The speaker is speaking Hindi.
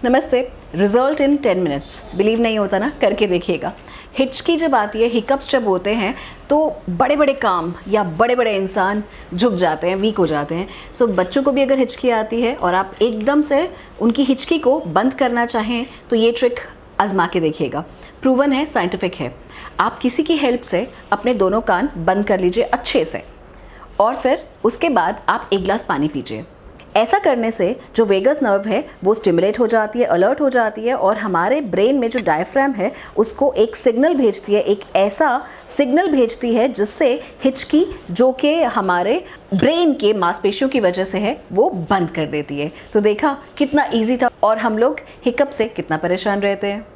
नमस्ते। रिजल्ट इन 10 मिनट्स, बिलीव नहीं होता ना, करके देखिएगा। हिचकी जब आती है, हिकअप्स जब होते हैं तो बड़े बड़े काम या बड़े बड़े इंसान झुक जाते हैं, वीक हो जाते हैं। सो बच्चों को भी अगर हिचकी आती है और आप एकदम से उनकी हिचकी को बंद करना चाहें तो ये ट्रिक आजमा के देखिएगा। प्रूवन है, साइंटिफिक है। आप किसी की हेल्प से अपने दोनों कान बंद कर लीजिए अच्छे से और फिर उसके बाद आप एक गिलास पानी पीजिए। ऐसा करने से जो वेगस नर्व है वो स्टिमुलेट हो जाती है, अलर्ट हो जाती है और हमारे ब्रेन में जो डायफ्राम है उसको एक सिग्नल भेजती है, एक ऐसा सिग्नल भेजती है जिससे हिचकी जो कि हमारे ब्रेन के मांसपेशियों की वजह से है वो बंद कर देती है। तो देखा कितना ईजी था और हम लोग हिकअप से कितना परेशान रहते हैं।